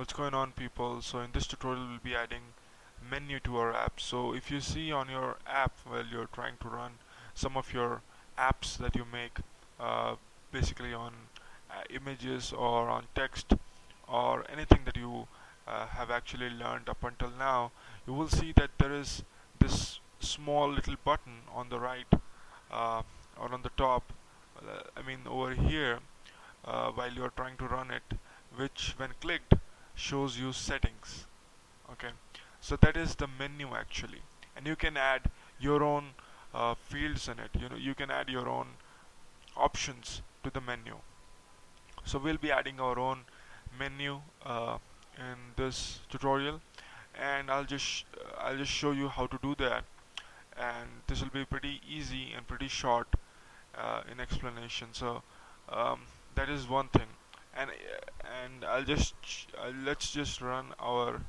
What's going on, people? So in this tutorial we'll be adding menu to our app. So if you see on your app while you're trying to run some of your apps that you make, uh, basically on images or on text or anything that you have actually learned up until now, you will see that there is this small little button on the right, uh, or on the top, I mean over here, while you're trying to run it, which when clicked shows you settings. Okay, so that is the menu actually, and you can add your own fields in it. You can add your own options to the menu. So we'll be adding our own menu in this tutorial, and I'll just show you how to do that. And this will be pretty easy and pretty short in explanation. So um, that is one thing, and let's just run our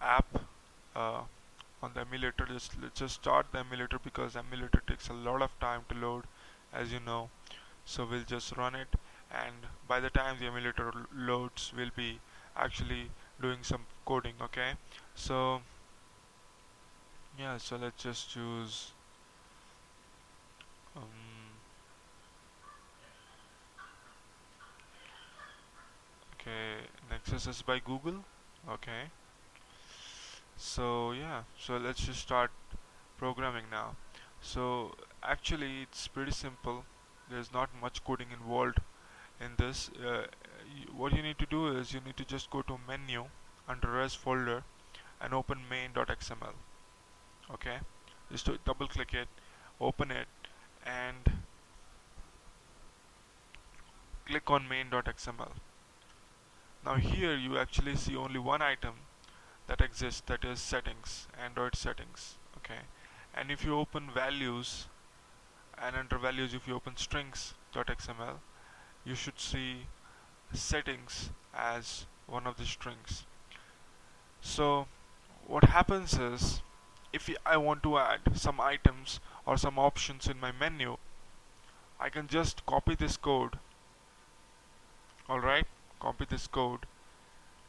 app uh, on the emulator. Let's just start the emulator because emulator takes a lot of time to load, as you know. So we'll just run it, and by the time the emulator loads, we'll be actually doing some coding. Okay, so yeah, so let's just choose um, okay, Nexus is by Google. Okay, so yeah, so let's just start programming now. So actually it's pretty simple. There's not much coding involved in this. What you need to do is you need to just go to menu under res folder and open main.xml. Okay, just to double click it, open it, and click on main.xml. Now here you actually see only one item that exists, that is settings, Android settings. Okay, and if you open values, and under values if you open strings.xml, you should see settings as one of the strings. So what happens is, if I want to add some items or some options in my menu, I can just copy this code. Alright, copy this code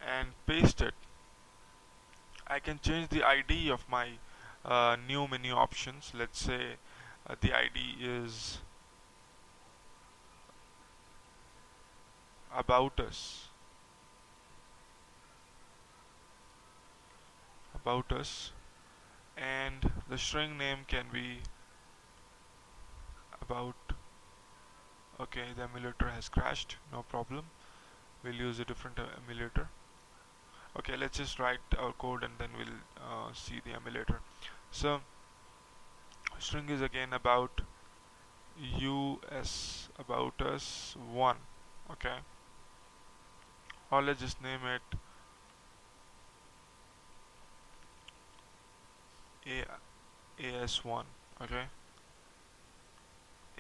and paste it. I can change the ID of my new menu options. Let's say the ID is about us. About us. And the string name can be about. Okay, the emulator has crashed, no problem. We'll use a different emulator. Okay, let's just write our code and then we'll see the emulator. So string is again about us, about us 1. Okay, or let's just name it as1. Okay,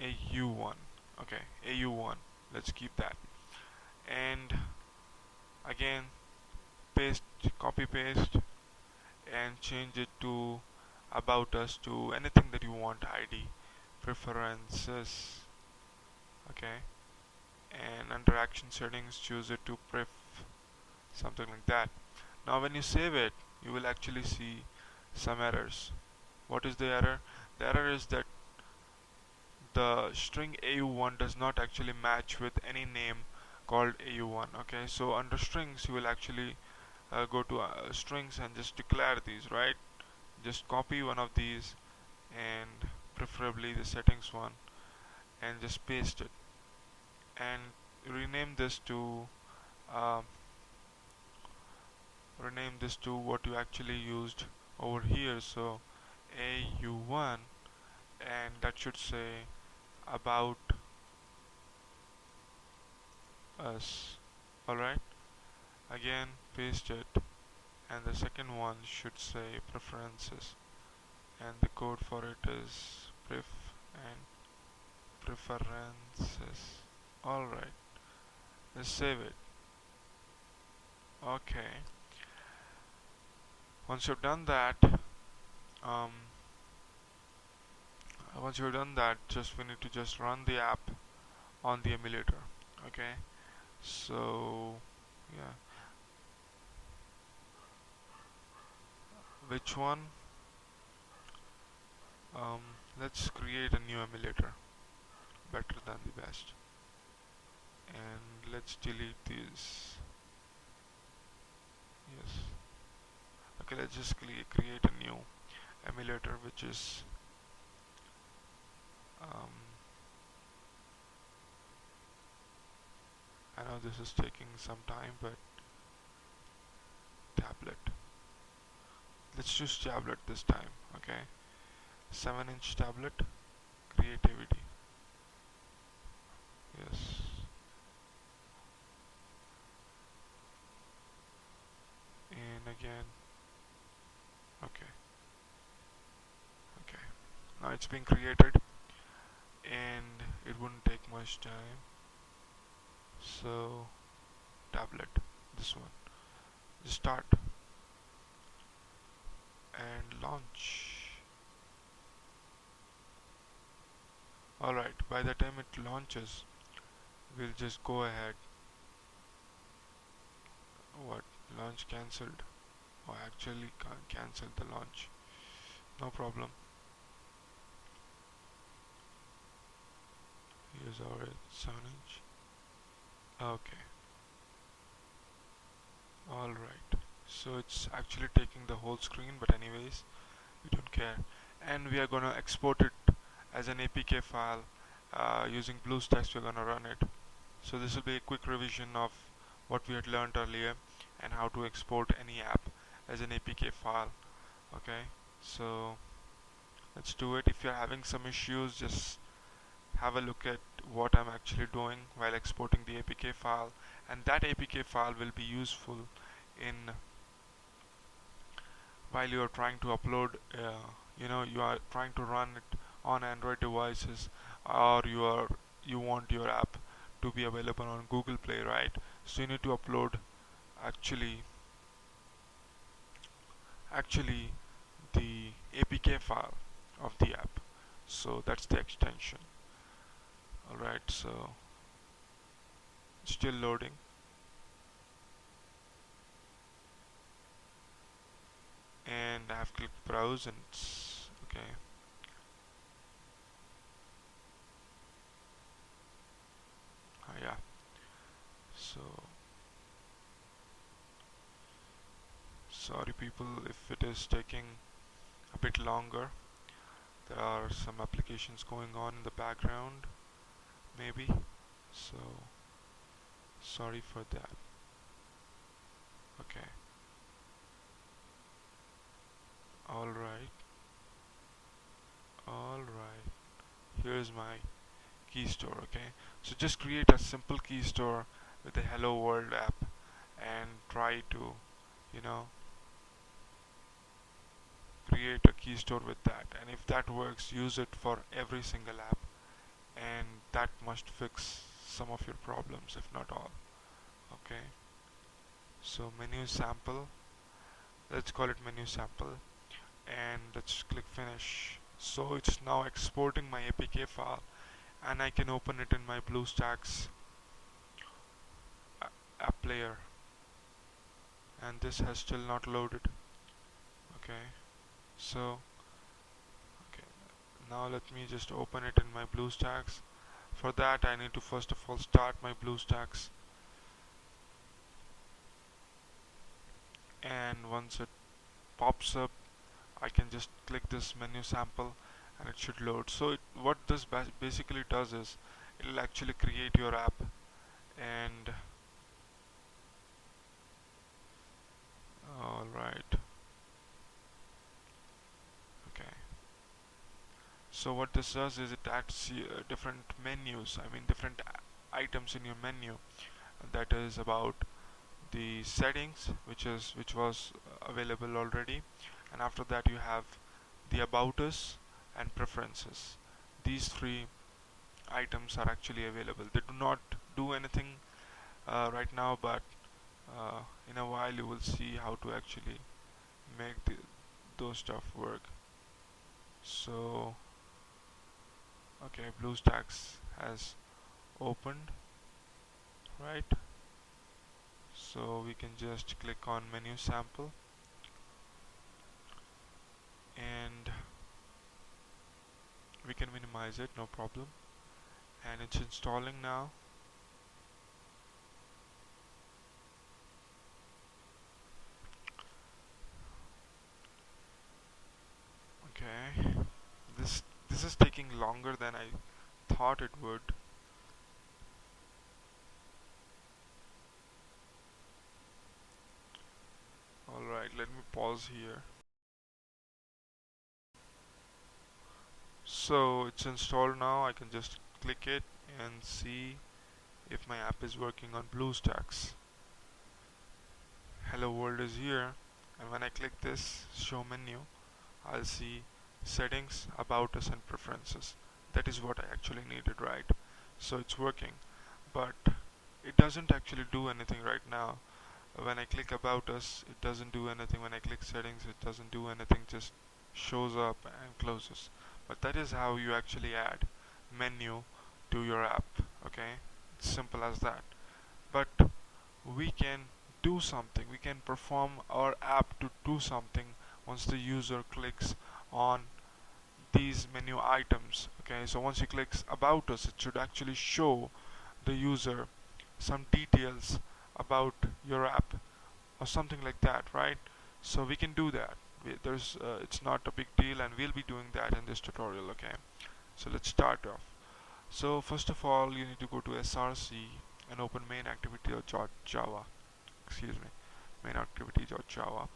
au1. Okay, au1, let's keep that. And again, paste, copy paste, and change it to about us, to anything that you want, ID, preferences. Okay, and under action settings choose it to pref, something like that. Now when you save it, you will actually see some errors. What is the error? The error is that the string au1 does not actually match with any name called au1. Okay, so under strings you will actually go to strings and just declare these, right? Just copy one of these, and preferably the settings one, and just paste it and rename this to uh, what you actually used over here. So au1, and that should say about us. Alright, again paste it, and the second one should say preferences, and the code for it is pref and preferences. Alright, let's save it. Okay, once you've done that, um, just we need to just run the app on the emulator. Okay, So yeah, which one? um, let's create a new emulator, better than the best, and let's delete these. Yes, okay, let's just create a new emulator, which is um, I know this is taking some time, but tablet, let's choose tablet this time. Okay, 7-inch tablet, creativity. Yes, and again. Okay, okay, now it's being created, and it wouldn't take much time. So tablet, this one, just start and launch. Alright, by the time it launches, we'll just go ahead. What? Launch cancelled. Oh, actually cancelled the launch. No problem. Here's our 7-inch. Okay, alright. So it's actually taking the whole screen, but anyways, we don't care. And we are gonna export it as an APK file using BlueStacks. We're gonna run it. So this will be a quick revision of what we had learned earlier and how to export any app as an APK file. Okay, so let's do it. If you're having some issues, just have a look at what I'm actually doing while exporting the APK file, and that APK file will be useful in while you are trying to upload, you are trying to run it on Android devices, or you want your app to be available on Google Play, right? So you need to upload actually actually the APK file of the app. So that's the extension. Alright, so still loading, and I have clicked browse, and it's okay. Yeah, so sorry people if it is taking a bit longer. There are some applications going on in the background, maybe, so sorry for that. Okay, alright, alright, here's my key store. Okay, so just create a simple key store with the hello world app and try to, you know create a key store with that, and if that works, use it for every single app, and that must fix some of your problems, if not all. Okay, so menu sample, let's call it menu sample, and let's click finish. So it's now exporting my APK file, and I can open it in my BlueStacks app player, and this has still not loaded. Okay, so okay, now let me just open it in my BlueStacks. For that I need to first of all start my BlueStacks, and once it pops up, I can just click this menu sample and it should load. So what this basically does is it'll actually create your app, and alright, okay. So what this does is it adds different menus, I mean different items in your menu. That is about the settings, which was available already, and after that you have the about us and preferences. These three items are actually available. They do not do anything right now, but in a while you will see how to actually make those stuff work. So okay, BlueStacks has opened, right? So we can just click on menu sample, and we can minimize it, no problem. And it's installing now. Okay, this is taking longer than I thought it would. Alright, let me pause here. So it's installed now. I can just click it and see if my app is working on BlueStacks. Hello World is here, and when I click this show menu, I'll see settings, about us, and preferences. That is what I actually needed, right? So it's working, but it doesn't actually do anything right now. When I click about us, it doesn't do anything. When I click settings, it doesn't do anything, just shows up and closes. But that is how you actually add menu to your app. Okay, it's simple as that. But we can do something, we can perform our app to do something once the user clicks on these menu items. Okay, so once he clicks about us, it should actually show the user some details about your app or something like that, right? So we can do that. It's not a big deal, and we'll be doing that in this tutorial. Okay, so let's start off. So first of all, you need to go to src and open main activity.java. Excuse me, main activity.java.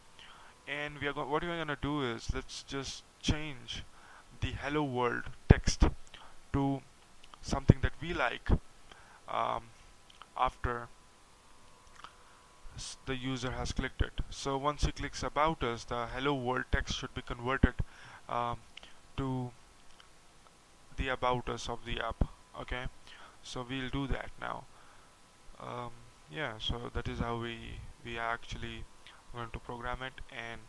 And what we are gonna do is, let's just change the hello world text to something that we like. After the user has clicked it. So once he clicks about us, the hello world text should be converted um, to the about us of the app. Okay, so we'll do that now. um, yeah, so that is how we are actually going to program it. And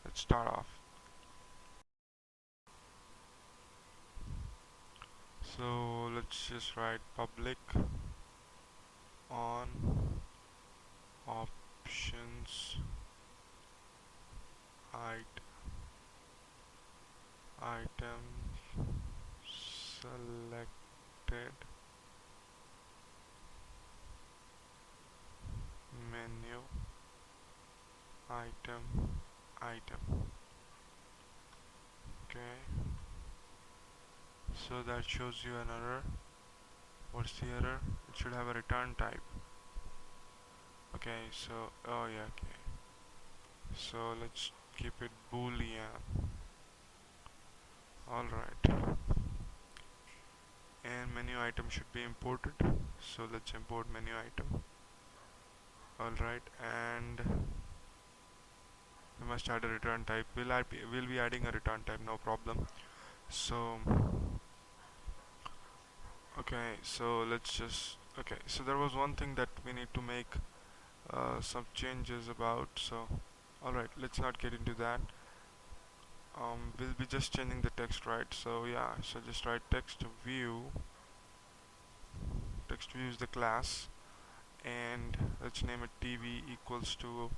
let's start off. So let's just write public on options item selected menu item. Okay, so that shows you an error. What's the error? It should have a return type. Okay, so oh yeah, okay, so let's keep it boolean. Alright, and menu item should be imported, so let's import menu item. Alright, and we must add a return type. We'll be adding a return type, no problem. So okay, so let's just okay, so there was one thing that we need to make some changes about. So alright, let's not get into that. We'll be just changing the text, right? So yeah, so just write text view is the class, and let's name it tv equals to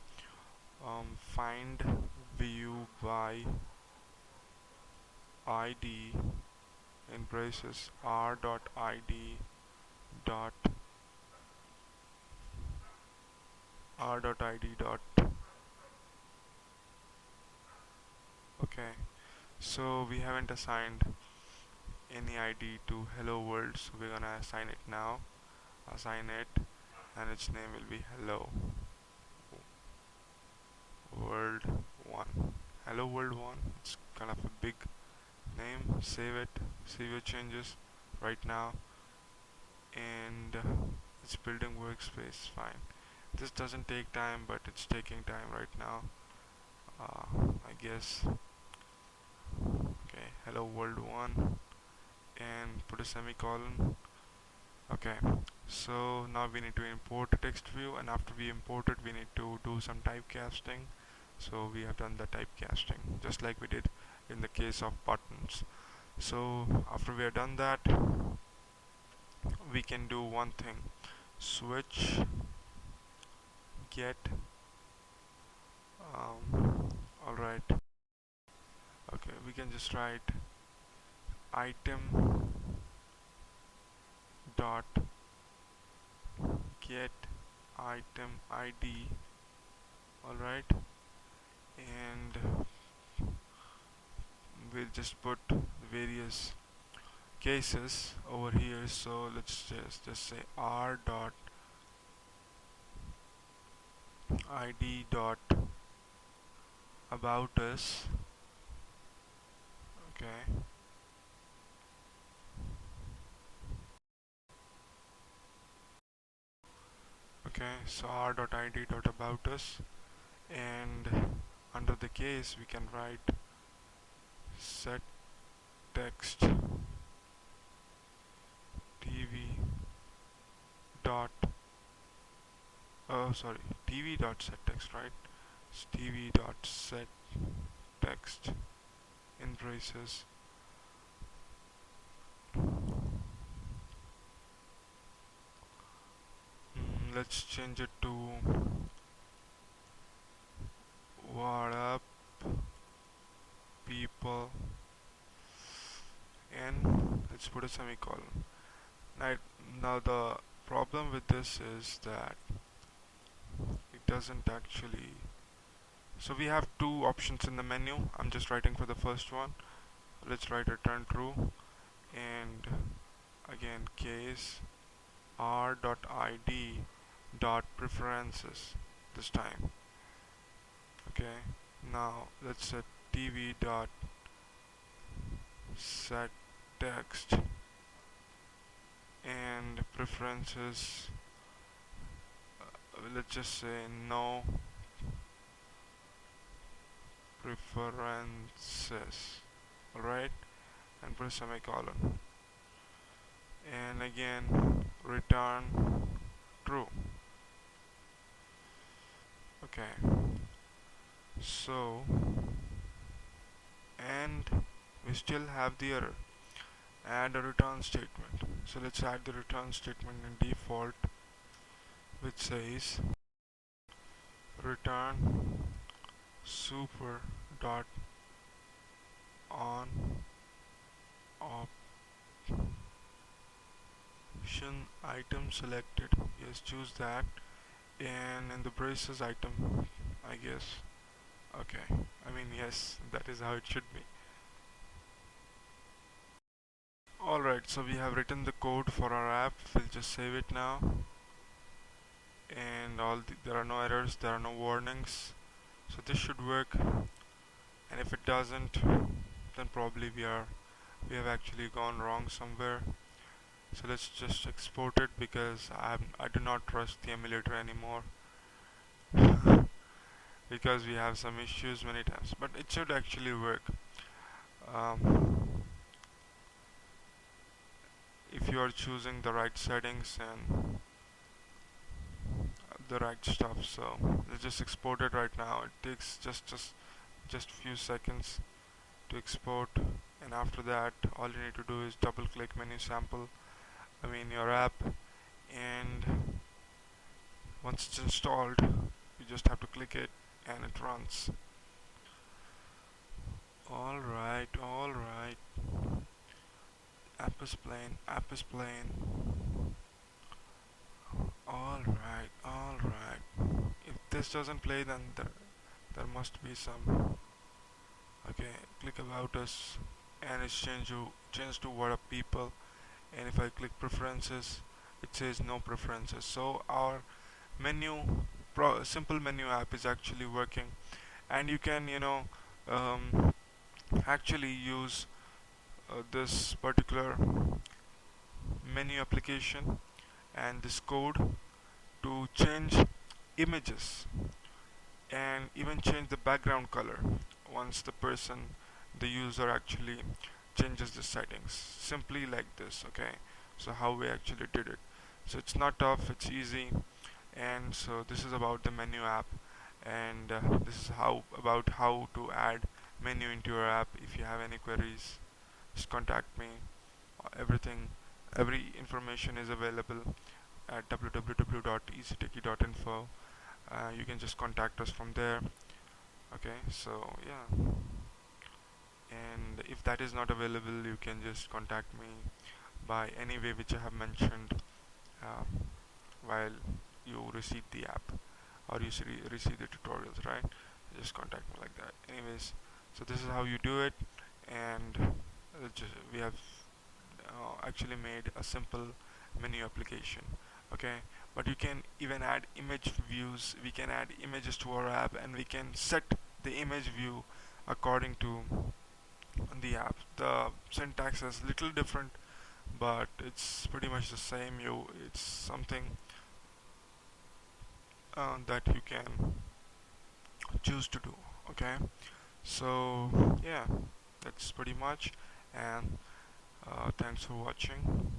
find view by id in braces r dot id dot r.id. Okay, so we haven't assigned any id to hello world, so we're gonna assign it now. Assign it, and its name will be hello world 1. Hello world 1. It's kind of a big name. Save it, save your changes right now, and it's building workspace. Fine, this doesn't take time, but it's taking time right now. I guess. Okay, hello world 1, and put a semicolon. Okay, so now we need to import the text view, and after we import it, we need to do some typecasting. So we have done the typecasting just like we did in the case of buttons. So after we have done that, we can do one thing: switch get alright, okay, we can just write item dot get item id. Alright, and we'll just put various cases over here. So let's just say r dot id dot about us. Okay, okay, so r dot id dot about us, and under the case we can write set text tv dot sorry, tv dot set text, right? It's tv dot set text in braces. Let's change it to what up people, and let's put a semicolon. Right, now the problem with this is that it doesn't actually, so we have two options in the menu. I'm just writing for the first one. Let's write return true, and again case r.id dot preferences this time. Okay, now let's set tv dot set text and preferences, let's just say no preferences. Alright, and put a semicolon, and again return true. Okay, so, and we still have the error, add a return statement. So let's add the return statement in default, which says return super dot on option item selected. Yes, choose that, and in the braces item, I guess. Okay, I mean, yes, that is how it should be. Alright, so we have written the code for our app. We'll just save it now, and there are no errors, there are no warnings, so this should work. And if it doesn't, then probably we have actually gone wrong somewhere. So let's just export it, because I do not trust the emulator anymore because we have some issues many times, but it should actually work if you are choosing the right settings and the right stuff. So let's just export it right now. It takes just few seconds to export, and after that all you need to do is double click menu sample, I mean your app, and once it's installed you just have to click it and it runs. Alright, app is playing, alright. If this doesn't play, then there must be some. Okay, click about us, and it's changed to what up people, and if I click preferences, it says no preferences. So our menu simple menu app is actually working, and you can actually use this particular menu application and this code to change images and even change the background color once the user actually changes the settings, simply like this. Okay, so how we actually did it, so it's not tough, it's easy. And so this is about the menu app, and this is how to add menu into your app. If you have any queries, just contact me. Every information is available at www.easytechie.info. You can just contact us from there. Okay, so yeah, and if that is not available, you can just contact me by any way which I have mentioned uh, while you receive the app, or you receive the tutorials, right? Just contact me like that. Anyways, so this is how you do it, and we have actually made a simple menu application. Okay, but you can even add image views. We can add images to our app, and we can set the image view according to the app. The syntax is little different, but it's pretty much the same. It's something that you can choose to do. Okay, so yeah, that's pretty much, and thanks for watching.